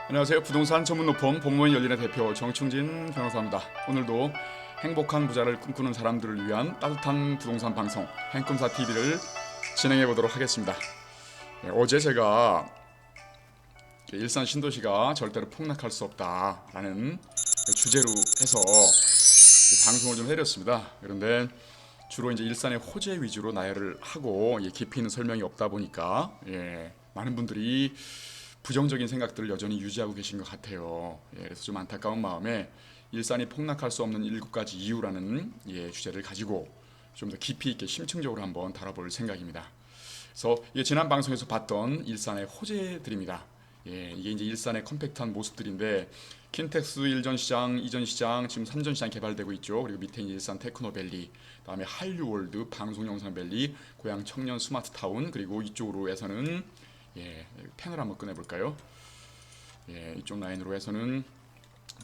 안녕하세요. 부동산 전문 노펌 법무원 열린의 대표 정충진 변호사입니다. 오늘도 행복한 부자를 꿈꾸는 사람들을 위한 따뜻한 부동산 방송 행꿈사 TV를 진행해 보도록 하겠습니다. 어제 제가 일산 신도시가 절대로 폭락할 수 없다라는 주제로 해서 방송을 좀 해드렸습니다. 그런데 주로 이제 일산의 호재 위주로 나열을 하고 깊이 있는 설명이 없다 보니까 많은 분들이 부정적인 생각들을 여전히 유지하고 계신 것 같아요. 그래서 좀 안타까운 마음에 일산이 폭락할 수 없는 7가지 이유라는 주제를 가지고 좀 더 깊이 있게 심층적으로 한번 다뤄볼 생각입니다. 그래서 지난 방송에서 봤던 일산의 호재들입니다. 이게 이제 일산의 컴팩트한 모습들인데 킨텍스 1전 시장, 2전 시장, 지금 3전 시장 개발되고 있죠. 그리고 밑에 일산 테크노밸리, 그다음에 한류월드, 방송영상밸리, 고양 청년 스마트타운, 그리고 이쪽으로 해서는 펜을 한번 꺼내볼까요? 이쪽 라인으로 해서는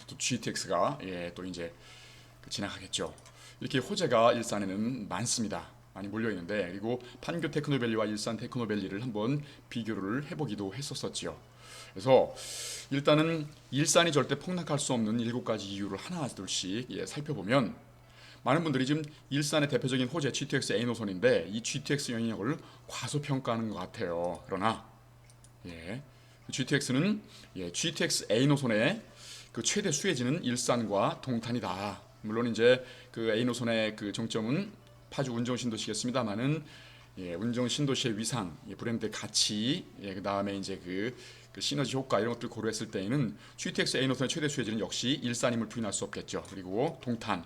또 GTX가 또 이제 지나가겠죠. 이렇게 호재가 일산에는 많습니다. 많이 몰려 있는데, 그리고 판교 테크노밸리와 일산 테크노밸리를 한번 비교를 해보기도 했었지요. 그래서 일단은 일산이 절대 폭락할 수 없는 7가지 이유를 하나둘씩 살펴보면, 많은 분들이 지금 일산의 대표적인 호재 GTX A 노선인데 이 GTX 영향력을 과소평가하는 것 같아요. 그러나 GTX는 GTX A 노선의 그 최대 수혜지는 일산과 동탄이다. 물론 이제 그 A 노선의 그 정점은 파주 운정 신도시겠습니다만은 운정 신도시의 위상, 브랜드의 가치, 그 다음에 이제 그 시너지 효과 이런 것들 고려했을 때에는 GTX A 노선의 최대 수혜지는 역시 일산임을 부인할 수 없겠죠. 그리고 동탄.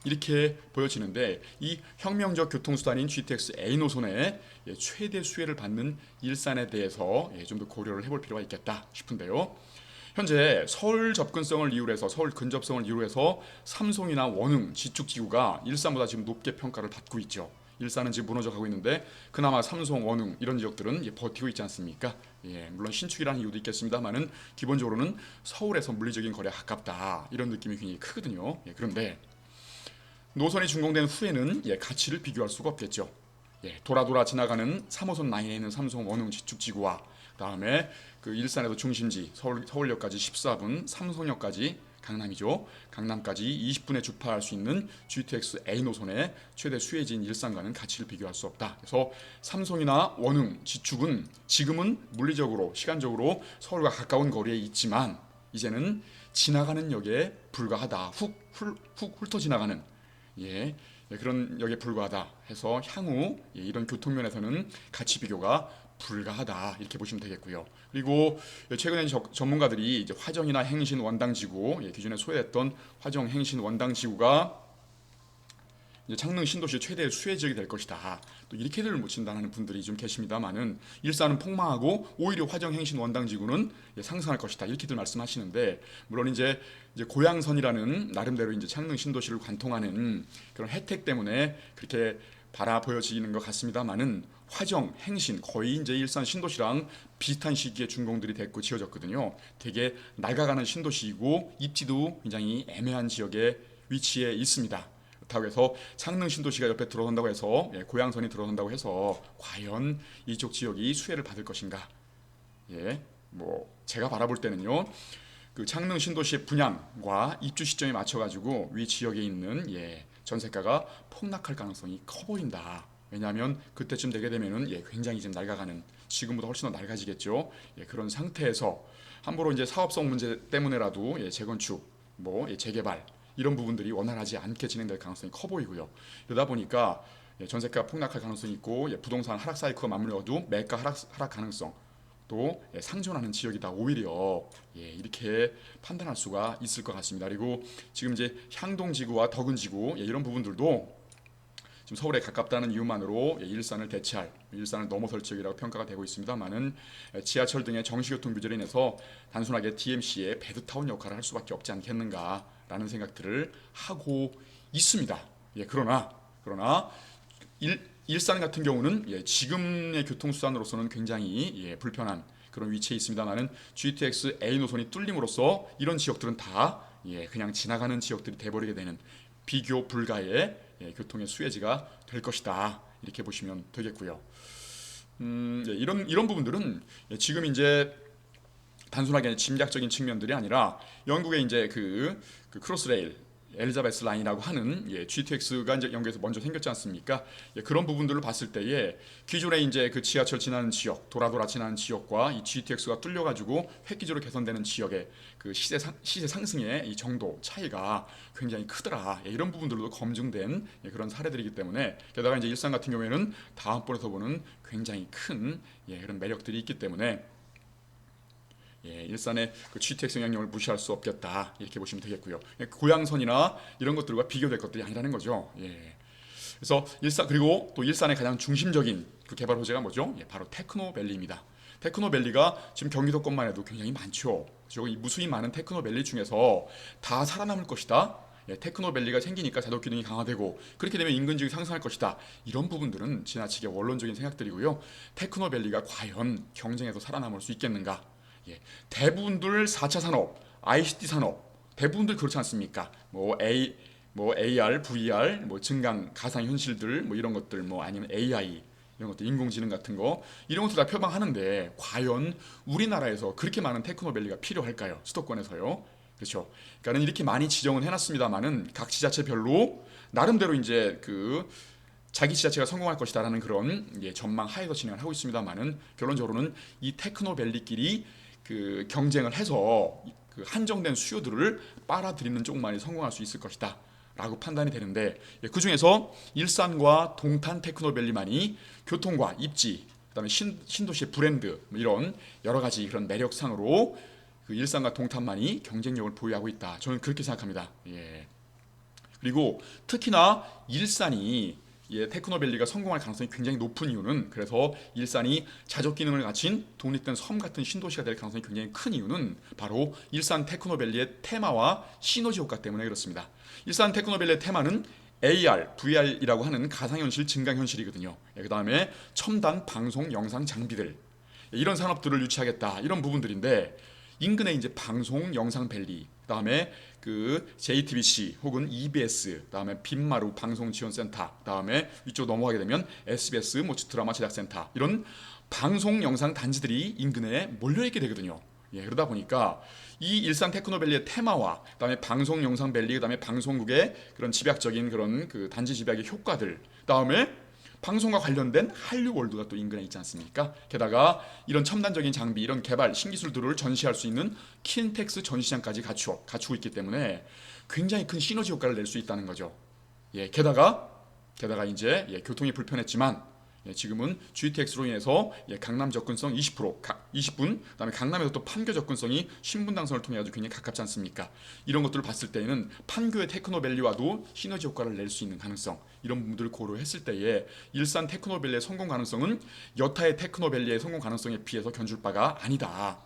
이렇게 보여지는데 이 혁명적 교통수단인 GTX A 노선의 최대 수혜를 받는 일산에 대해서 좀 더 고려를 해볼 필요가 있겠다 싶은데요. 현재 서울 접근성을 이유로 해서 서울 근접성을 이유로 해서 삼송이나 원흥, 지축지구가 일산보다 지금 높게 평가를 받고 있죠. 일산은 지금 무너져 가고 있는데 그나마 삼송, 원흥 이런 지역들은 버티고 있지 않습니까? 물론 신축이라는 이유도 있겠습니다만은 기본적으로는 서울에서 물리적인 거리가 가깝다 이런 느낌이 굉장히 크거든요. 그런데 노선이 준공된 후에는 가치를 비교할 수가 없겠죠. 돌아 지나가는 3호선 라인에 있는 삼성 원흥 지축지구와 그다음에 그 일산에서 중심지 서울역까지 14분, 삼성역까지 강남이죠. 강남까지 20분에 주파할 수 있는 GTX A 노선의 최대 수혜지인 일산과는 가치를 비교할 수 없다. 그래서 삼성이나 원흥, 지축은 지금은 물리적으로, 시간적으로 서울과 가까운 거리에 있지만 이제는 지나가는 역에 불과하다. 훅 훑어 지나가는 그런 역에 불과하다 해서 향후 이런 교통면에서는 가치 비교가 불가하다 이렇게 보시면 되겠고요. 그리고 최근에 전문가들이 이제 화정이나 행신 원당지구 기존에 소개했던 화정 행신 원당지구가 이제 창릉 신도시 최대 수혜 지역이 될 것이다. 또 이렇게들 못 진단하는 분들이 좀 계십니다만은 일산은 폭망하고 오히려 화정 행신 원당지구는 상승할 것이다. 이렇게들 말씀하시는데 물론 이제 고양선이라는 나름대로 이제 창릉 신도시를 관통하는 그런 혜택 때문에 그렇게 바라 보여지는 것 같습니다만은 화정, 행신 거의 이제 일산 신도시랑 비슷한 시기에 준공들이 됐고 지어졌거든요. 되게 낡아가는 신도시이고 입지도 굉장히 애매한 지역에 위치해 있습니다. 그렇다고 해서 창릉 신도시가 옆에 들어선다고 해서 고양선이 들어선다고 해서 과연 이쪽 지역이 수혜를 받을 것인가? 뭐 제가 바라볼 때는요. 그 창릉 신도시의 분양과 입주 시점에 맞춰가지고 위 지역에 있는 전세가가 폭락할 가능성이 커 보인다. 왜냐하면 그때쯤 되게 되면은 굉장히 지금 낡아가는 지금보다 훨씬 더 낡아지겠죠. 그런 상태에서 함부로 이제 사업성 문제 때문에라도 재건축, 뭐 재개발 이런 부분들이 원활하지 않게 진행될 가능성이 커 보이고요. 이러다 보니까 전세가 폭락할 가능성이 있고 부동산 하락 사이클과 맞물려도 매가 하락 가능성 또 상존하는 지역이다. 오히려 이렇게 판단할 수가 있을 것 같습니다. 그리고 지금 이제 향동지구와 덕은지구 이런 부분들도 지금 서울에 가깝다는 이유만으로 일산을 대체할, 일산을 넘어설 지역이라고 평가가 되고 있습니다만은 지하철 등의 정시교통 규제로 인해서 단순하게 DMC의 배드타운 역할을 할 수밖에 없지 않겠는가라는 생각들을 하고 있습니다. 그러나 일산 같은 경우는 지금의 교통수단으로서는 굉장히 불편한 그런 위치에 있습니다만은 GTX A 노선이 뚫림으로써 이런 지역들은 다 그냥 지나가는 지역들이 돼버리게 되는 비교 불가의 교통의 수혜지가 될 것이다. 이렇게 보시면 되겠고요. 이런 부분들은 지금 이제 단순하게 짐작적인 측면들이 아니라 영국의 이제 그 크로스레일 엘리자베스 라인이라고 하는 GTX가 이제 영국에서 먼저 생겼지 않습니까? 그런 부분들을 봤을 때에 기존에 이제 그 지하철 지나는 지역, 도라도라 지나는 지역과 이 GTX가 뚫려가지고 획기적으로 개선되는 지역의 그 시세 상승의 이 정도 차이가 굉장히 크더라. 이런 부분들도 검증된 그런 사례들이기 때문에 게다가 이제 일산 같은 경우에는 다음번에서 보는 굉장히 큰 그런 매력들이 있기 때문에 일산의 그 GTX 영향력을 무시할 수 없겠다 이렇게 보시면 되겠고요. 고양선이나 이런 것들과 비교될 것들이 아니라는 거죠. 그래서 일산 그리고 또 일산의 가장 중심적인 그 개발 호재가 뭐죠? 바로 테크노밸리입니다. 테크노밸리가 지금 경기도권만 해도 굉장히 많죠. 그리고 이 무수히 많은 테크노밸리 중에서 다 살아남을 것이다. 테크노밸리가 생기니까 자독 기능이 강화되고 그렇게 되면 인근 지역이 상승할 것이다. 이런 부분들은 지나치게 원론적인 생각들이고요. 테크노밸리가 과연 경쟁에서 살아남을 수 있겠는가? 대부분들 4차 산업, ICT 산업 대부분들 그렇지 않습니까? 뭐 AR, VR, 뭐 증강 가상 현실들 뭐 이런 것들 뭐 아니면 AI 이런 것들 인공지능 같은 거 이런 것들 다 표방하는데 과연 우리나라에서 그렇게 많은 테크노밸리가 필요할까요? 수도권에서요. 그렇죠. 그러니까는 이렇게 많이 지정은 해놨습니다만은 각 지자체별로 나름대로 이제 그 자기 지자체가 성공할 것이다라는 그런 전망 하에서 진행을 하고 있습니다만은 결론적으로는 이 테크노밸리끼리 그 경쟁을 해서 그 한정된 수요들을 빨아들이는 쪽만이 성공할 수 있을 것이다 라고 판단이 되는데 그 중에서 일산과 동탄 테크노밸리만이 교통과 입지 그다음에 신도시의 브랜드 뭐 이런 여러 가지 그런 매력상으로 그 일산과 동탄만이 경쟁력을 보유하고 있다. 저는 그렇게 생각합니다. 그리고 특히나 일산이 테크노밸리가 성공할 가능성이 굉장히 높은 이유는 그래서 일산이 자적 기능을 갖춘 독립된 섬 같은 신도시가 될 가능성이 굉장히 큰 이유는 바로 일산 테크노밸리의 테마와 시너지 효과 때문에 그렇습니다. 일산 테크노밸리의 테마는 AR, VR이라고 하는 가상현실, 증강현실이거든요. 그 다음에 첨단 방송, 영상 장비들 이런 산업들을 유치하겠다 이런 부분들인데 인근에 이제 방송, 영상 밸리, 그다음에 그 JTBC 혹은 EBS, 그다음에 빈마루 방송 지원센터, 그다음에 이쪽 넘어가게 되면 SBS 뭐 드라마 제작센터 이런 방송 영상 단지들이 인근에 몰려있게 되거든요. 그러다 보니까 이 일산 테크노밸리의 테마와 그다음에 방송 영상 밸리, 그다음에 방송국의 그런 집약적인 그런 그 단지 집약의 효과들, 그다음에 방송과 관련된 한류월드가 또 인근에 있지 않습니까? 게다가 이런 첨단적인 장비, 이런 개발, 신기술들을 전시할 수 있는 킨텍스 전시장까지 갖추고 있기 때문에 굉장히 큰 시너지 효과를 낼 수 있다는 거죠. 게다가 이제 교통이 불편했지만 지금은 GTX로 인해서 강남 접근성 20%, 20분, 그다음에 강남에서 또 판교 접근성이 신분당선을 통해 아주 굉장히 가깝지 않습니까? 이런 것들을 봤을 때에는 판교의 테크노밸리와도 시너지 효과를 낼 수 있는 가능성 이런 부분들을 고려했을 때에 일산 테크노밸리의 성공 가능성은 여타의 테크노밸리의 성공 가능성에 비해서 견줄 바가 아니다.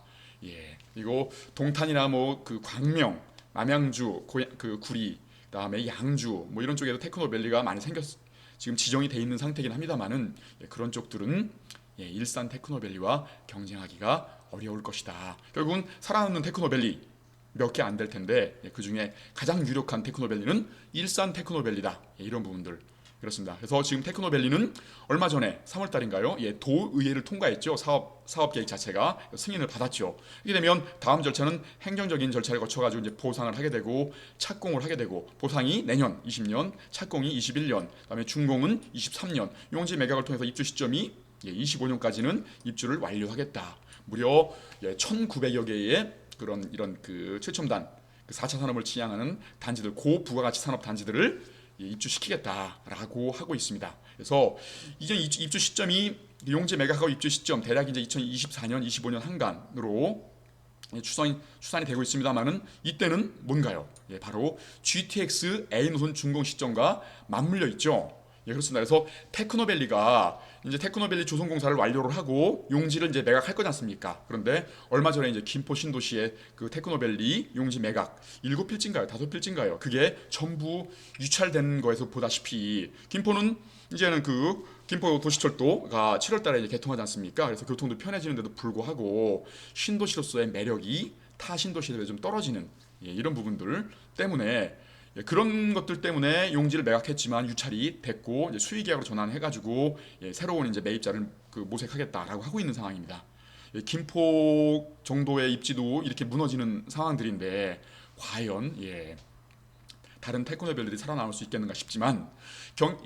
그리고 동탄이나 뭐 그 광명, 남양주, 그 구리, 그다음에 양주 뭐 이런 쪽에도 테크노밸리가 많이 지금 지정이 돼 있는 상태이긴 합니다만은 그런 쪽들은 일산 테크노밸리와 경쟁하기가 어려울 것이다. 결국은 살아남는 테크노밸리 몇 개 안 될 텐데 그 중에 가장 유력한 테크노밸리는 일산 테크노밸리다. 이런 부분들 그렇습니다. 그래서 지금 테크노밸리는 얼마 전에 3월 달인가요? 도의회를 통과했죠. 사업 계획 자체가 승인을 받았죠. 이렇게 되면 다음 절차는 행정적인 절차를 거쳐가지고 이제 보상을 하게 되고 착공을 하게 되고 보상이 내년 20년, 착공이 21년, 그다음에 준공은 23년. 용지 매각을 통해서 입주 시점이 25년까지는 입주를 완료하겠다. 무려 1,900여 개의 이런 그 최첨단 그 4차 산업을 지향하는 단지들, 고부가가치 산업 단지들을 입주시키겠다라고 하고 있습니다. 그래서 이제 입주 시점이 용지 매각하고 입주 시점 대략 이제 2024년, 25년 한간으로 추산이 되고 있습니다만은 이때는 뭔가요? 바로 GTX A 노선 준공 시점과 맞물려 있죠. 그렇습니다. 그래서 테크노밸리가 이제 테크노밸리 조성공사를 완료를 하고 용지를 이제 매각할 거지 않습니까? 그런데 얼마 전에 이제 김포 신도시의 그 테크노밸리 용지 매각 7필지인가요? 5필지인가요? 그게 전부 유찰된 거에서 보다시피 김포는 이제는 그 김포 도시철도가 7월 달에 이제 개통하지 않습니까? 그래서 교통도 편해지는데도 불구하고 신도시로서의 매력이 타 신도시들에 좀 떨어지는 이런 부분들 때문에 그런 것들 때문에 용지를 매각했지만 유찰이 됐고 이제 수의계약으로 전환해가지고 새로운 이제 매입자를 그 모색하겠다라고 하고 있는 상황입니다. 김포 정도의 입지도 이렇게 무너지는 상황들인데 과연 다른 테크노밸리들이 살아남을 수 있겠는가 싶지만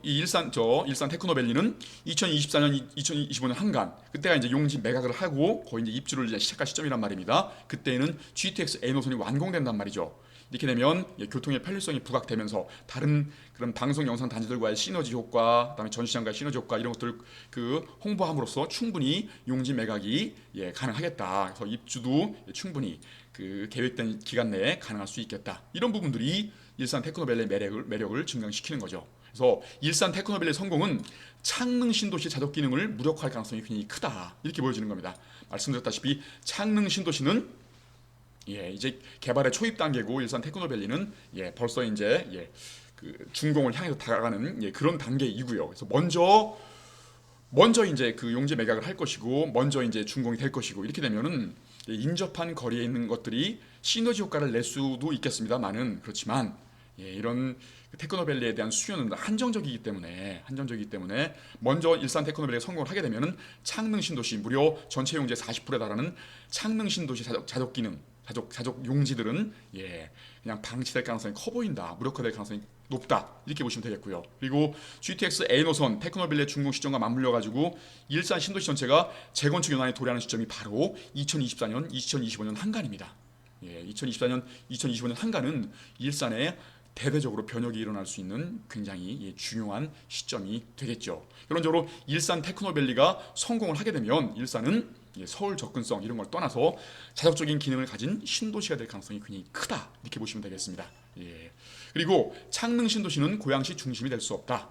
이 일산 테크노밸리는 2024년, 2025년 한간 그때가 이제 용지 매각을 하고 거의 이제 입주를 이제 시작할 시점이란 말입니다. 그때는 GTX A 노선이 완공된단 말이죠. 이렇게 되면 교통의 편리성이 부각되면서 다른 그런 방송 영상 단지들과의 시너지 효과, 그다음에 전시장과의 시너지 효과 이런 것들 그 홍보함으로써 충분히 용지 매각이 가능하겠다. 그래서 입주도 충분히 그 계획된 기간 내에 가능할 수 있겠다. 이런 부분들이 일산 테크노밸리의 매력을 증강시키는 거죠. 그래서 일산 테크노밸리의 성공은 창릉 신도시 자족 기능을 무력화할 가능성이 굉장히 크다. 이렇게 보여지는 겁니다. 말씀드렸다시피 창릉 신도시는 이제 개발의 초입 단계고 일산 테크노밸리는 벌써 이제 그 준공을 향해서 다가가는 그런 단계이고요. 그래서 먼저 이제 그 용지 매각을 할 것이고 먼저 이제 준공이 될 것이고 이렇게 되면은 인접한 거리에 있는 것들이 시너지 효과를 낼 수도 있겠습니다만은 그렇지만 이런 테크노밸리에 대한 수요는 한정적이기 때문에 먼저 일산 테크노밸리가 성공을 하게 되면은 창릉 신도시 무려 전체 용지의 40%에 달하는 창릉 신도시 자족 기능 자족 용지들은 그냥 방치될 가능성이 커 보인다. 무력화될 가능성이 높다. 이렇게 보시면 되겠고요. 그리고 GTX A 노선 테크노밸리의 준공 시점과 맞물려 가지고 일산 신도시 전체가 재건축 연한에 도래하는 시점이 바로 2024년, 2025년 한간입니다. 2024년, 2025년 한간은 일산에 대대적으로 변혁이 일어날 수 있는 굉장히 중요한 시점이 되겠죠. 결론적으로 일산 테크노밸리가 성공을 하게 되면 일산은 서울 접근성 이런 걸 떠나서 자족적인 기능을 가진 신도시가 될 가능성이 굉장히 크다. 이렇게 보시면 되겠습니다. 그리고 창릉 신도시는 고양시 중심이 될 수 없다.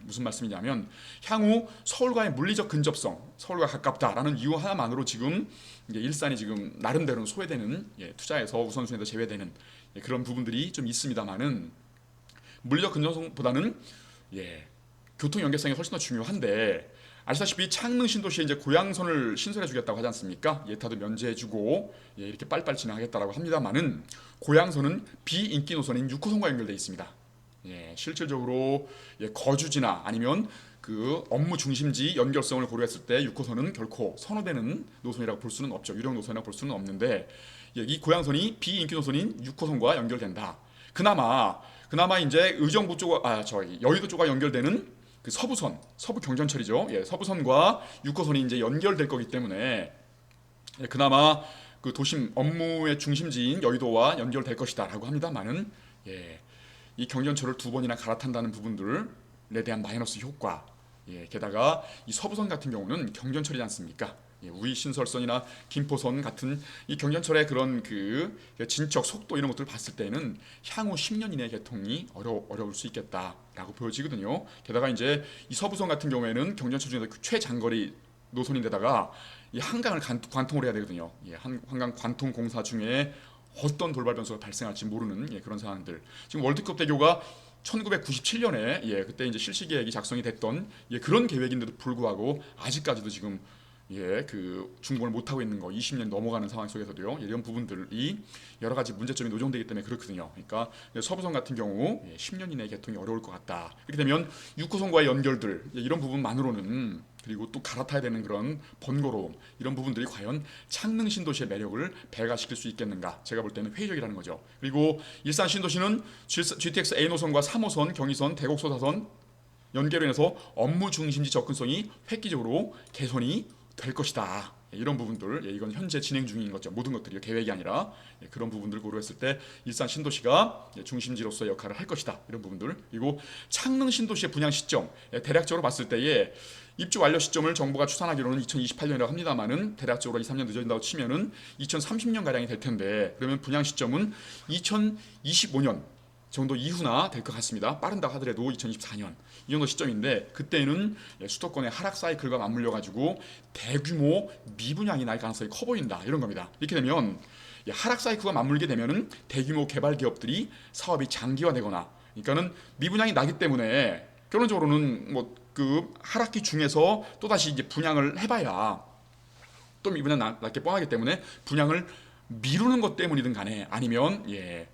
무슨 말씀이냐면 향후 서울과의 물리적 근접성, 서울과 가깝다라는 이유 하나만으로 지금 일산이 지금 나름대로는 소외되는 투자에서 우선순위에서 제외되는 그런 부분들이 좀 있습니다만은 물리적 근접성보다는 교통 연계성이 훨씬 더 중요한데 아시다시피 창릉 신도시에 이제 고양선을 신설해주겠다고 하지 않습니까? 예타도 면제해주고 이렇게 빨리빨리 진행하겠다라고 합니다만은 고양선은 비인기 노선인 6호선과 연결되어 있습니다. 실질적으로 거주지나 아니면 그 업무 중심지 연결성을 고려했을 때 6호선은 결코 선호되는 노선이라고 볼 수는 없죠. 유력 노선이라고 볼 수는 없는데 이 고양선이 비인기 노선인 6호선과 연결된다. 그나마 이제 의정부 쪽, 여의도 쪽과 연결되는 그 서부선, 서부 경전철이죠. 서부선과 6호선이 이제 연결될 거기 때문에 그나마 그 도심 업무의 중심지인 여의도와 연결될 것이다라고 합니다만은 이 경전철을 2번이나 갈아탄다는 부분들에 대한 마이너스 효과. 게다가 이 서부선 같은 경우는 경전철이지 않습니까? 우이 신설선이나 김포선 같은 이 경전철의 그런 그 진척 속도 이런 것들을 봤을 때는 향후 10년 이내 개통이 어려울 수 있겠다라고 보여지거든요. 게다가 이제 이 서부선 같은 경우에는 경전철 중에서 최장거리 노선인데다가 이 한강을 관통을 해야 되거든요. 한강 관통 공사 중에 어떤 돌발 변수가 발생할지 모르는 그런 상황들. 지금 월드컵 대교가 1997년에 그때 이제 실시 계획이 작성이 됐던 그런 계획인데도 불구하고 아직까지도 지금 그 준공을 못 하고 있는 거 20년 넘어가는 상황 속에서도요. 이런 부분들이 여러 가지 문제점이 노정되기 때문에 그렇거든요. 그러니까 서부선 같은 경우 10년 이내 개통이 어려울 것 같다. 이렇게 되면 6호선과의 연결들 이런 부분만으로는 그리고 또 갈아타야 되는 그런 번거로움 이런 부분들이 과연 창릉 신도시의 매력을 배가시킬 수 있겠는가? 제가 볼 때는 회의적이라는 거죠. 그리고 일산 신도시는 GTX A 노선과 3호선, 경의선, 대곡소사선 연결로 인해서 업무 중심지 접근성이 획기적으로 개선이 될 것이다. 이런 부분들, 이건 현재 진행 중인 거죠. 모든 것들이 계획이 아니라 그런 부분들을 고려했을 때 일산 신도시가 중심지로서의 역할을 할 것이다. 이런 부분들. 그리고 창릉 신도시의 분양 시점, 대략적으로 봤을 때에 입주 완료 시점을 정부가 추산하기로는 2028년이라고 합니다만은 대략적으로 2, 3년 늦어진다고 치면은 2030년 가량이 될 텐데 그러면 분양 시점은 2025년 정도 이후나 될 것 같습니다. 빠른다 하더라도 2024년 이 정도 시점인데 그때는 수도권의 하락 사이클과 맞물려 가지고 대규모 미분양이 날 가능성이 커 보인다 이런 겁니다. 이렇게 되면 하락 사이클과 맞물게 되면은 대규모 개발 기업들이 사업이 장기화되거나 그러니까는 미분양이 나기 때문에 결론적으로는 뭐 그 하락기 중에서 또 다시 이제 분양을 해봐야 또 미분양 낮게 뻔하기 때문에 분양을 미루는 것 때문이든 간에 아니면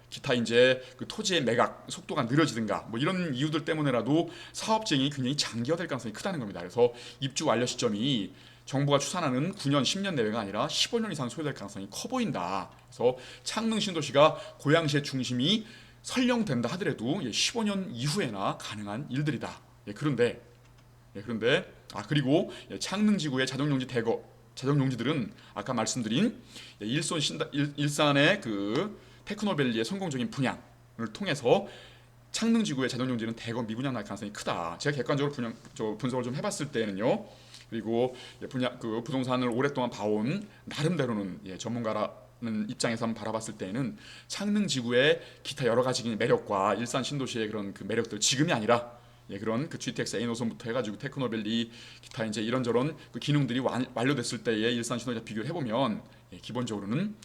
기타 이제 그 토지의 매각 속도가 느려지든가 뭐 이런 이유들 때문에라도 사업 진행이 굉장히 장기화될 가능성이 크다는 겁니다. 그래서 입주 완료 시점이 정부가 추산하는 9년, 10년 내외가 아니라 15년 이상 소요될 가능성이 커 보인다. 그래서 창릉 신도시가 고양시의 중심이 설령된다 하더라도 15년 이후에나 가능한 일들이다. 그런데 그리고 창릉 지구의 자정용지 자정용지들은 아까 말씀드린 일산의 그 테크노밸리의 성공적인 분양을 통해서 창릉 지구의 자정용지는 대거 미분양 날 가능성이 크다. 제가 객관적으로 분석을 좀 해봤을 때는요. 그리고 그 부동산을 오랫동안 봐온 나름대로는 전문가라는 입장에서 한번 바라봤을 때는 창릉 지구의 기타 여러 가지 매력과 일산 신도시의 그런 그 매력들 지금이 아니라 그런 그 GTX A 노선부터 해가지고 테크노밸리 기타 이제 이런저런 그 기능들이 완료됐을 때의 일산 신도시와 비교를 해보면 기본적으로는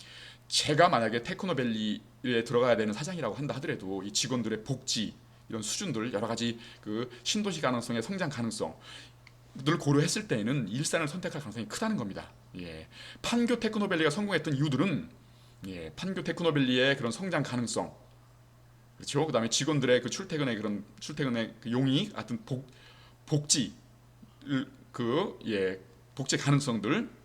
제가 만약에 테크노밸리에 들어가야 되는 사장이라고 한다 하더라도 이 직원들의 복지 이런 수준들 여러 가지 그 신도시 가능성의 성장 가능성 늘 고려했을 때에는 일산을 선택할 가능성이 크다는 겁니다. 판교 테크노밸리가 성공했던 이유들은 판교 테크노밸리의 그런 성장 가능성, 그렇죠. 그다음에 직원들의 그 출퇴근의 그 용이 같은 복지 복지 가능성들.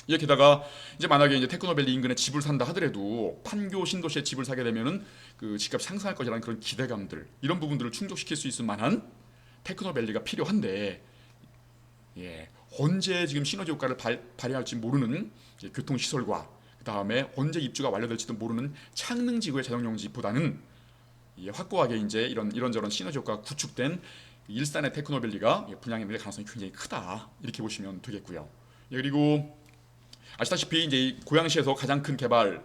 게다가 이제 만약에 이제 테크노밸리 인근에 집을 산다 하더라도 판교 신도시에 집을 사게 되면은 그 집값 상승할 것이라는 그런 기대감들 이런 부분들을 충족시킬 수 있을 만한 테크노밸리가 필요한데 언제 지금 시너지 효과를 발휘할지 모르는 교통시설과 그 다음에 언제 입주가 완료될지도 모르는 창릉 지구의 자정용지보다는 확고하게 이제 이런저런 시너지 효과가 구축된 일산의 테크노밸리가 분양이 될 가능성이 굉장히 크다 이렇게 보시면 되겠고요. 그리고 아시다시피 이제 고양시에서 가장 큰 개발의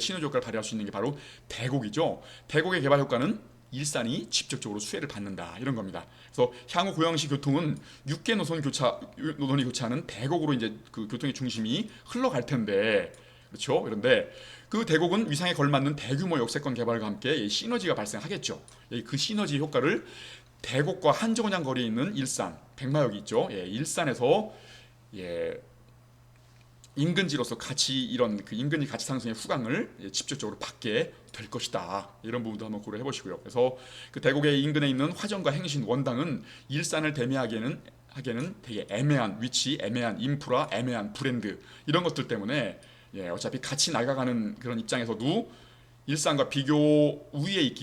시너지 효과를 발휘할 수 있는 게 바로 대곡이죠. 대곡의 개발 효과는 일산이 직접적으로 수혜를 받는다 이런 겁니다. 그래서 향후 고양시 교통은 6개 노선이 교차하는 대곡으로 이제 그 교통의 중심이 흘러갈 텐데 그렇죠. 그런데 그 대곡은 위상에 걸맞는 대규모 역세권 개발과 함께 시너지가 발생하겠죠. 그 시너지 효과를 대곡과 한정거장 거리에 있는 일산, 백마역이 있죠. 일산에서 인근지로서 이런 그 인근지 가치 상승의 후광을 직접적으로 받게 될 것이다. 이런 부분도 한번 고려해 보시고요. 그래서 그 대곡의 인근에 있는 화정과 행신, 원당은 일산을 대매하기에는 되게 애매한 위치, 애매한 인프라, 애매한 브랜드 이런 것들 때문에 어차피 같이 나가가는 그런 입장에서도 일산과 비교 우위에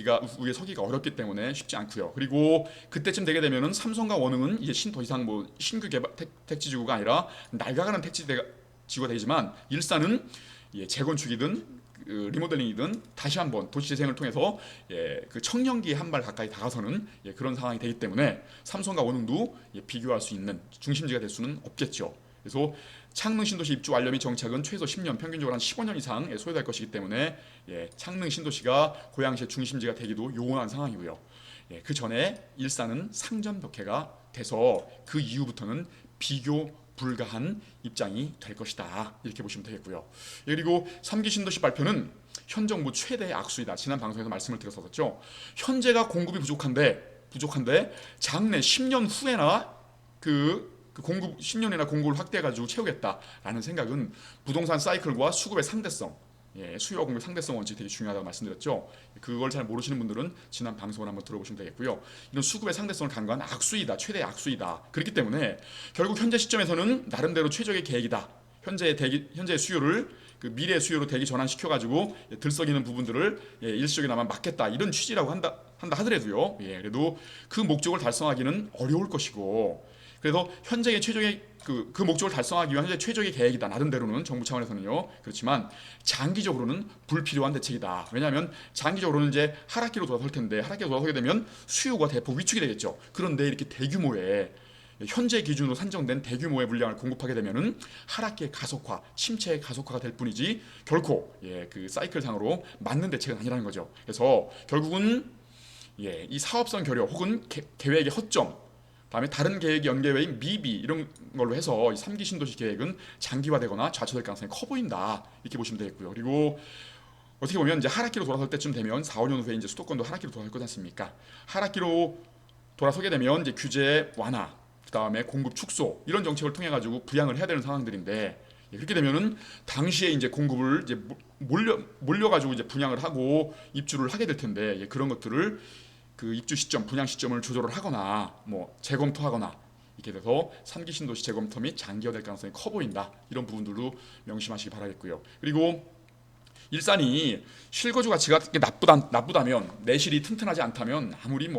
서기가 어렵기 때문에 쉽지 않고요. 그리고 그때쯤 되게 되면은 삼성과 원흥은 이제 더 이상 뭐 신규 개발 택지지구가 아니라 낡아가는 택지지구가 되지만 일산은 재건축이든 리모델링이든 다시 한번 도시재생을 통해서 그 청년기에 한 발 가까이 다가서는 그런 상황이 되기 때문에 삼성과 원흥도 비교할 수 있는 중심지가 될 수는 없겠죠. 그래서 창릉 신도시 입주 완료 및 정착은 최소 10년, 평균적으로 한 15년 이상 소요될 것이기 때문에 창릉 신도시가 고양시의 중심지가 되기도 요원한 상황이고요. 그 전에 일산은 상전벽해가 돼서 그 이후부터는 비교 불가한 입장이 될 것이다. 이렇게 보시면 되겠고요. 그리고 3기 신도시 발표는 현 정부 최대의 악수이다. 지난 방송에서 말씀을 드렸었죠. 현재가 공급이 부족한데 장래 10년 후에나 그 공급 10년이나 공급을 확대해가지고 채우겠다라는 생각은 부동산 사이클과 수급의 상대성, 수요와 공급 상대성 원칙이 되게 중요하다고 말씀드렸죠. 그걸 잘 모르시는 분들은 지난 방송을 한번 들어보시면 되겠고요. 이런 수급의 상대성을 간과한 악수이다, 최대의 악수이다. 그렇기 때문에 결국 현재 시점에서는 나름대로 최적의 계획이다. 현재의 수요를 그 미래의 수요로 대기 전환시켜가지고 들썩이는 부분들을 일시적이나마 막겠다 이런 취지라고 한다 하더라도요. 그래도 그 목적을 달성하기는 어려울 것이고. 그래서 현재의 최적의 그 목적을 달성하기 위한 현재 최적의 계획이다. 나름대로는 정부 차원에서는요. 그렇지만 장기적으로는 불필요한 대책이다. 왜냐하면 장기적으로는 이제 하락기로 돌아설 텐데 하락기로 돌아서게 되면 수요가 대폭 위축이 되겠죠. 그런데 이렇게 대규모의 현재 기준으로 산정된 대규모의 물량을 공급하게 되면은 하락기의 가속화, 침체의 가속화가 될 뿐이지 결코 그 사이클상으로 맞는 대책은 아니라는 거죠. 그래서 결국은 이 사업성 결여 혹은 계획의 허점 다음에 다른 계획이 연계외인 미비 이런 걸로 해서 이 3기 신도시 계획은 장기화되거나 좌초될 가능성이 커 보인다. 이렇게 보시면 되겠고요. 그리고 어떻게 보면 이제 하락기로 돌아설 때쯤 되면 4, 5년 후에 이제 수도권도 하락기로 돌아설 거지 않습니까? 하락기로 돌아서게 되면 이제 규제 완화, 그다음에 공급 축소 이런 정책을 통해 가지고 부양을 해야 되는 상황들인데 그렇게 되면은 당시에 이제 공급을 이제 몰려 가지고 이제 분양을 하고 입주를 하게 될 텐데 그런 것들을 그 입주 시점, 분양 시점을 조절을 하거나 뭐 재검토하거나 이렇게 돼서 3기 신도시 재검토 및 장기화될 가능성이 커 보인다. 이런 부분들도 명심하시기 바라겠고요. 그리고 일산이 실거주 가치가 나쁘다면 내실이 튼튼하지 않다면 아무리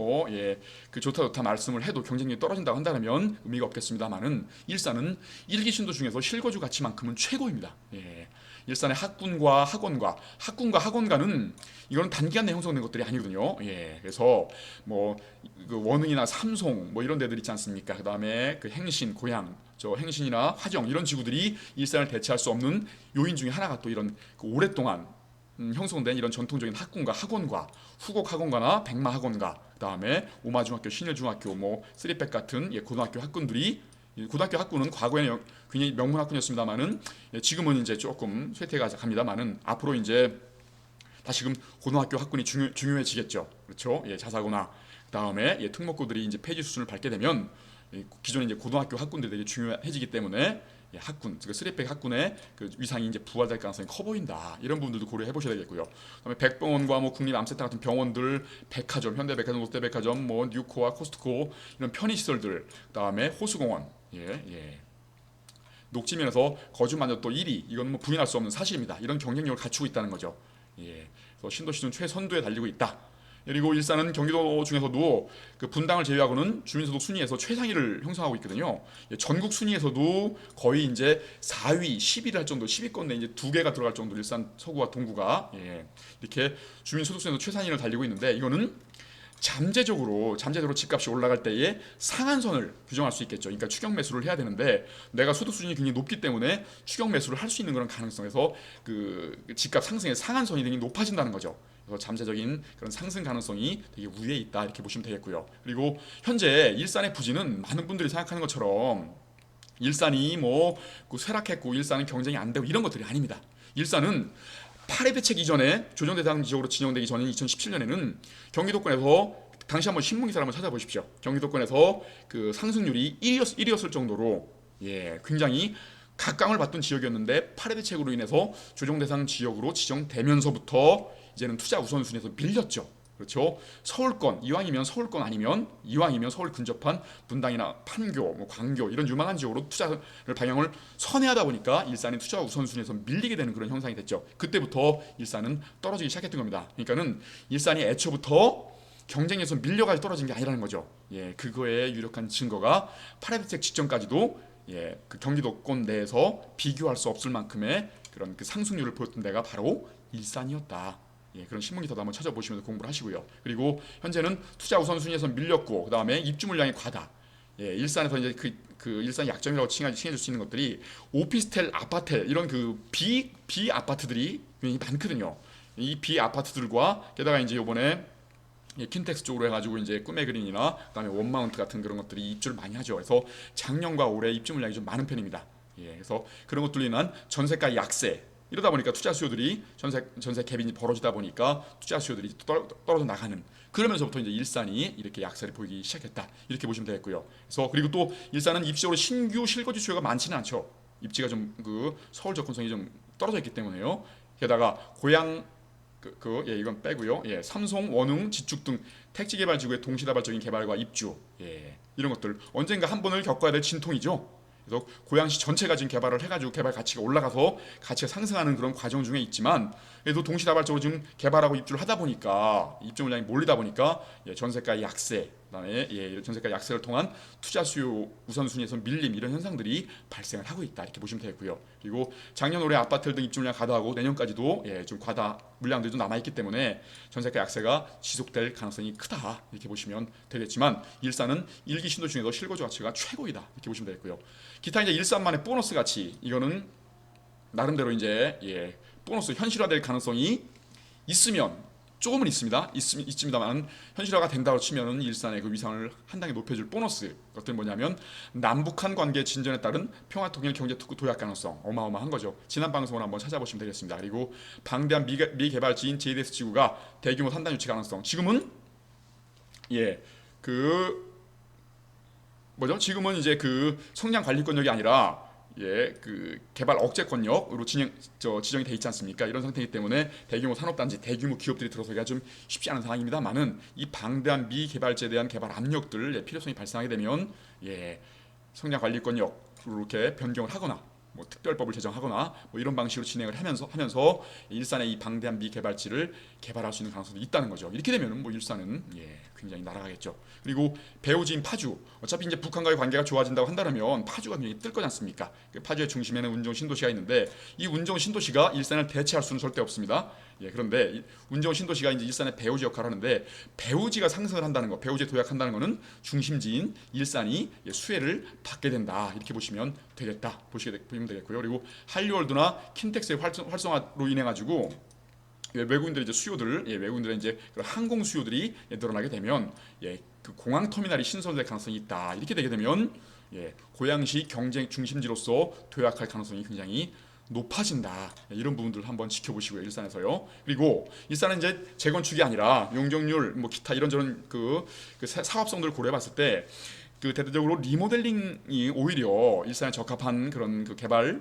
그 좋다 말씀을 해도 경쟁력이 떨어진다고 한다면 의미가 없겠습니다만은 일산은 일기 신도 중에서 실거주 가치만큼은 최고입니다. 일산의 학군과 학원가는 이거는 단기간 내에 형성된 것들이 아니거든요. 그래서 그 원흥이나 삼송 이런 데들 있지 않습니까? 그다음에 그 행신, 고향, 행신이나 화정 이런 지구들이 일산을 대체할 수 없는 요인 중에 하나가 또 이런 그 오랫동안 형성된 이런 전통적인 학군과 학원가, 후곡 학원가나 백마 학원가, 그다음에 오마중학교, 신일중학교, 쓰리백 같은 고등학교 학군들이 고등학교 학군은 과거에는 굉장히 명문 학군이었습니다만은 지금은 이제 조금 쇠퇴가 갑니다만은 앞으로 이제 다시금 고등학교 학군이 중요해지겠죠. 그렇죠? 자사고나 그다음에 특목고들이 이제 폐지 수준을 밟게 되면 기존의 이제 고등학교 학군들이 되게 중요해지기 때문에 학군, 즉 쓰리백 학군의 그 위상이 이제 부활될 가능성이 커 보인다. 이런 부분들도 고려해 보셔야 되겠고요. 그다음에 백병원과 국립 암센터 같은 병원들, 백화점, 현대백화점, 롯데백화점, 뉴코와 코스트코 이런 편의 시설들, 그다음에 호수공원, 녹지면에서 거주 만족도 1위, 이건 부인할 수 없는 사실입니다. 이런 경쟁력을 갖추고 있다는 거죠. 그래서 신도시는 최선두에 달리고 있다. 그리고 일산은 경기도 중에서도 그 분당을 제외하고는 주민소득 순위에서 최상위를 형성하고 있거든요. 전국 순위에서도 거의 이제 4위, 10위를 할 정도, 10위권 내에 이제 2개가 들어갈 정도로 일산 서구와 동구가 이렇게 주민소득 순위에서 최상위를 달리고 있는데 이거는 잠재적으로 집값이 올라갈 때에 상한선을 규정할 수 있겠죠. 그러니까 추격 매수를 해야 되는데 내가 소득 수준이 굉장히 높기 때문에 추격 매수를 할 수 있는 그런 가능성에서 그 집값 상승의 상한선이 되게 높아진다는 거죠. 그래서 잠재적인 그런 상승 가능성이 되게 우위에 있다 이렇게 보시면 되겠고요. 그리고 현재 일산의 부지는 많은 분들이 생각하는 것처럼 일산이 그 쇠락했고 일산은 경쟁이 안 되고 이런 것들이 아닙니다. 일산은 8회 대책 이전에 조정 대상 지역으로 진영되기 전인 2017년에는 경기도권에서 당시 한번 신문기사를 한번 찾아보십시오. 경기도권에서 그 상승률이 1위였을 정도로 굉장히 각광을 받던 지역이었는데 8회 대책으로 인해서 조정 대상 지역으로 지정되면서부터 이제는 투자 우선순위에서 밀렸죠. 그렇죠. 서울권 이왕이면 서울 근접한 분당이나 판교, 광교 이런 유망한 지역으로 투자를 방향을 선회하다 보니까 일산이 투자 우선순위에서 밀리게 되는 그런 현상이 됐죠. 그때부터 일산은 떨어지기 시작했던 겁니다. 그러니까는 일산이 애초부터 경쟁에서 밀려가 떨어진 게 아니라는 거죠. 그거에 유력한 증거가 8회 대책 직전까지도 그 경기도권 내에서 비교할 수 없을 만큼의 그런 그 상승률을 보였던 데가 바로 일산이었다. 그런 신문기사도 한번 찾아보시면서 공부를 하시고요. 그리고 현재는 투자 우선순위에서 밀렸고 그 다음에 입주 물량이 과다. 일산에서 이제 그 일산 약점이라고 칭해줄 수 있는 것들이 오피스텔, 아파텔 이런 그 비 아파트들이 굉장히 많거든요. 이 비 아파트들과 게다가 이제 이번에 킨텍스 쪽으로 해가지고 이제 꿈의 그린이나 그다음에 원마운트 같은 그런 것들이 입주를 많이 하죠. 그래서 작년과 올해 입주 물량이 좀 많은 편입니다. 그래서 그런 것들로 인한 전세가 약세. 이러다 보니까 투자 수요들이 전세 갭이 벌어지다 보니까 투자 수요들이 떨어져 나가는 그러면서부터 이제 일산이 이렇게 약세를 보이기 시작했다 이렇게 보시면 되겠고요. 그래서 그리고 또 일산은 입지적으로 신규 실거주 수요가 많지는 않죠. 입지가 좀 그 서울 접근성이 좀 떨어져 있기 때문에요. 게다가 고향 이건 빼고요. 삼성, 원흥, 지축 등 택지 개발 지구의 동시다발적인 개발과 입주 이런 것들 언젠가 한 번을 겪어야 될 진통이죠. 그래서 고양시 전체가 지금 개발을 해가지고 개발 가치가 올라가서 가치가 상승하는 그런 과정 중에 있지만 그래도 동시다발적으로 지금 개발하고 입주를 하다 보니까 입주 물량이 몰리다 보니까 전세가 약세, 그다음에 전세가 약세를 통한 투자 수요 우선순위에서 밀림 이런 현상들이 발생을 하고 있다 이렇게 보시면 되겠고요. 그리고 작년 올해 아파트 등 입주 물량 과다하고 내년까지도 좀 과다 물량들이 좀 남아 있기 때문에 전세가 약세가 지속될 가능성이 크다 이렇게 보시면 되겠지만 일산은 일기 신도 중에서 실거주 가치가 최고이다 이렇게 보시면 되겠고요. 기타 이제 일산만의 보너스 가치 이거는 나름대로 이제 보너스 현실화될 가능성이 있으면 조금은 있습니다만 현실화가 된다고 치면은 일산의 그 위상을 한 단계 높여줄 보너스 것들은 뭐냐면 남북한 관계 진전에 따른 평화 통일 경제 특구 도약 가능성 어마어마한 거죠. 지난 방송을 한번 찾아보시면 되겠습니다. 그리고 방대한 미개발지인 JDS 지구가 대규모 산단 유치 가능성 지금은 지금은 이제 그 성장 관리권력이 아니라 그 개발 억제권력으로 지정이 돼 있지 않습니까? 이런 상태이기 때문에 대규모 산업단지, 대규모 기업들이 들어서기가 좀 쉽지 않은 상황입니다만은 이 방대한 미개발지에 대한 개발 압력들 필요성이 발생하게 되면 성장관리권역으로 이렇게 변경을 하거나 뭐 특별법을 제정하거나 뭐 이런 방식으로 진행을 하면서 일산의 이 방대한 미개발지를 개발할 수 있는 가능성도 있다는 거죠. 이렇게 되면은 뭐 일산은 굉장히 날아가겠죠. 그리고 배후지인 파주, 어차피 이제 북한과의 관계가 좋아진다고 한다면 파주가 굉장히 뜰 거지 않습니까? 그 파주의 중심에는 운정 신도시가 있는데 이 운정 신도시가 일산을 대체할 수는 절대 없습니다. 그런데 운정 신도시가 이제 일산의 배후지 역할을 하는데 배후지가 상승을 한다는 거, 배후지에 도약한다는 것은 중심지인 일산이 수혜를 받게 된다. 이렇게 보시면 되겠다. 보시면 되겠고요. 그리고 한류월드나 킨텍스의 활성화로 인해 가지고 외국인들의 이제 수요들, 외국인들의 이제 항공 수요들이 늘어나게 되면 그 공항 터미널이 신설될 가능성이 있다. 이렇게 되게 되면 고양시 경쟁 중심지로서 도약할 가능성이 굉장히 높아진다. 이런 부분들 한번 지켜보시고요. 일산에서요. 그리고 일산은 이제 재건축이 아니라 용적률, 뭐 기타 이런저런 그 사업성들을 고려해봤을 때 그 대대적으로 리모델링이 오히려 일산에 적합한 그런 그 개발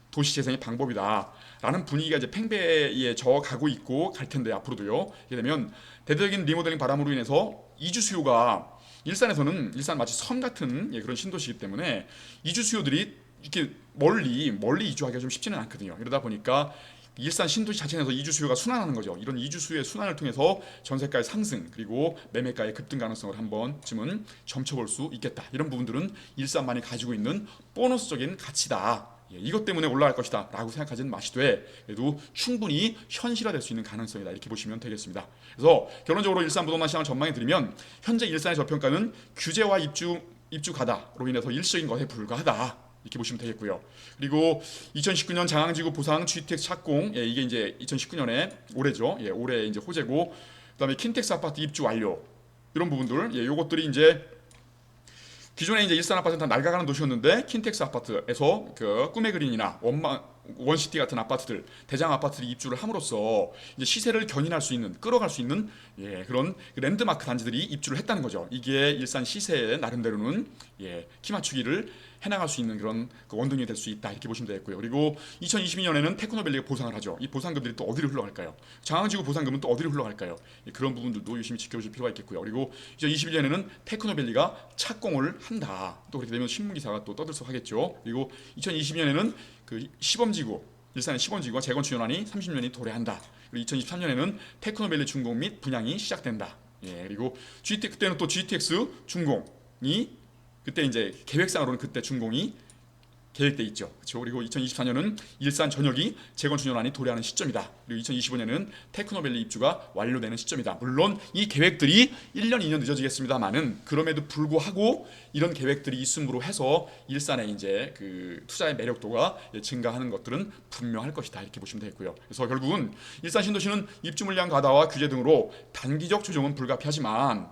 도시 재생의 방법이다라는 분위기가 이제 팽배에 져가고 있고 갈 텐데 앞으로도요. 이렇게 되면 대대적인 리모델링 바람으로 인해서 이주 수요가 일산에서는 일산 마치 섬 같은 그런 신도시이기 때문에 이주 수요들이 이렇게 멀리 이주하기가 좀 쉽지는 않거든요. 이러다 보니까 일산 신도시 자체 내에서 이주 수요가 순환하는 거죠. 이런 이주 수요의 순환을 통해서 전세가의 상승 그리고 매매가의 급등 가능성을 한 번쯤은 점쳐볼 수 있겠다. 이런 부분들은 일산만이 가지고 있는 보너스적인 가치다. 이것 때문에 올라갈 것이다 라고 생각하지는 마시되 그래도 충분히 현실화될 수 있는 가능성이다 이렇게 보시면 되겠습니다. 그래서 결론적으로 일산 부동산 시장을 전망해 드리면 현재 일산의 저평가는 규제와 입주 가다로 인해서 일시적인 것에 불과하다 이렇게 보시면 되겠고요. 그리고 2019년 장항지구 보상 GTX 착공 이게 이제 2019년에 올해죠. 올해 이제 호재고 그다음에 킨텍스 아파트 입주 완료 이런 부분들 요것들이 이제 기존에 이제 일산 아파트는 다 낡아가는 도시였는데 킨텍스 아파트에서 그 꿈의 그린이나 원시티 같은 아파트들, 대장 아파트들이 입주를 함으로써 이제 시세를 견인할 수 있는, 끌어갈 수 있는 그런 랜드마크 단지들이 입주를 했다는 거죠. 이게 일산 시세에 나름대로는 키 맞추기를 해나갈 수 있는 그런 원동력이 될 수 있다 이렇게 보시면 되겠고요. 그리고 2022년에는 테크노밸리가 보상을 하죠. 이 보상금들이 또 어디로 흘러갈까요? 장항지구 보상금은 또 어디로 흘러갈까요? 그런 부분들도 유심히 지켜보실 필요가 있겠고요. 그리고 2021년에는 테크노밸리가 착공을 한다. 또 그렇게 되면 신문기사가 또 떠들썩하겠죠. 그리고 2022년에는 그 시범지구 일산의 시범지구가 재건축 연한이 30년이 도래한다. 그리고 2023년에는 테크노밸리 준공 및 분양이 시작된다. 그리고 그때는 또 GTX 준공이 그때 이제 계획상으로는 그때 준공이 계획돼 있죠. 그렇죠? 그리고 2024년은 일산 전역이 재건축 연한이 도래하는 시점이다. 그리고 2025년은 테크노밸리 입주가 완료되는 시점이다. 물론 이 계획들이 1년, 2년 늦어지겠습니다만은 그럼에도 불구하고 이런 계획들이 있음으로 해서 일산의 이제 그 투자의 매력도가 증가하는 것들은 분명할 것이다. 이렇게 보시면 되겠고요. 그래서 결국은 일산 신도시는 입주 물량 가다와 규제 등으로 단기적 조정은 불가피하지만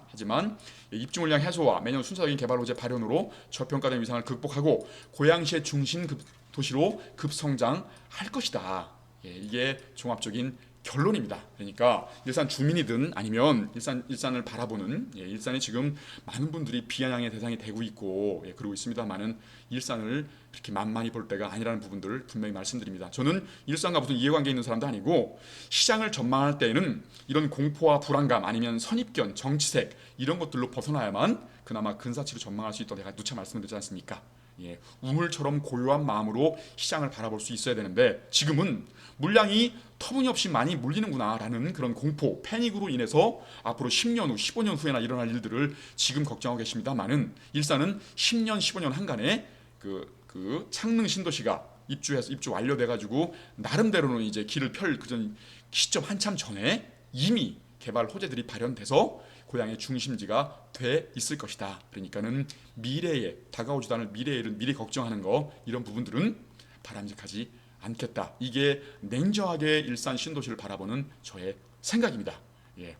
입주 물량 해소와 매년 순차적인 개발 호재 발현으로 저평가된 위상을 극복하고 고양시의 중심 도시로 급성장할 것이다. 이게 종합적인 결론입니다. 그러니까 일산 주민이든 아니면 일산을 바라보는 일산이 지금 많은 분들이 비아냥의 대상이 되고 있고 그러고 있습니다만은 일산을 그렇게 만만히 볼 때가 아니라는 부분들을 분명히 말씀드립니다. 저는 일산과 무슨 이해관계 있는 사람도 아니고 시장을 전망할 때에는 이런 공포와 불안감 아니면 선입견, 정치색 이런 것들로 벗어나야만 그나마 근사치로 전망할 수 있다고 제가 누차 말씀드리지 않습니까? 우물처럼 고요한 마음으로 시장을 바라볼 수 있어야 되는데 지금은 물량이 터무니없이 많이 몰리는구나라는 그런 공포, 패닉으로 인해서 앞으로 10년 후, 15년 후에나 일어날 일들을 지금 걱정하고 계십니다만은 일산은 10년, 15년 한간에 그 창릉 신도시가 입주 완료돼가지고 나름대로는 이제 길을 펼 그전 시점 한참 전에 이미 개발 호재들이 발현돼서 고향의 중심지가 돼 있을 것이다. 그러니까는 미래에 다가오지도 않을 미래 걱정하는 거 이런 부분들은 바람직하지 않겠다. 이게 냉정하게 일산 신도시를 바라보는 저의 생각입니다.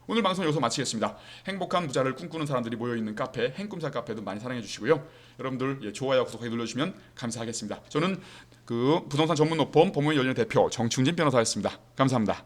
오늘 방송 여기서 마치겠습니다. 행복한 부자를 꿈꾸는 사람들이 모여있는 카페 행꿈사 카페도 많이 사랑해 주시고요. 여러분들 좋아요 구독하기 눌러주시면 감사하겠습니다. 저는 그 부동산 전문 로펌 법무의 열린 대표 정충진 변호사였습니다. 감사합니다.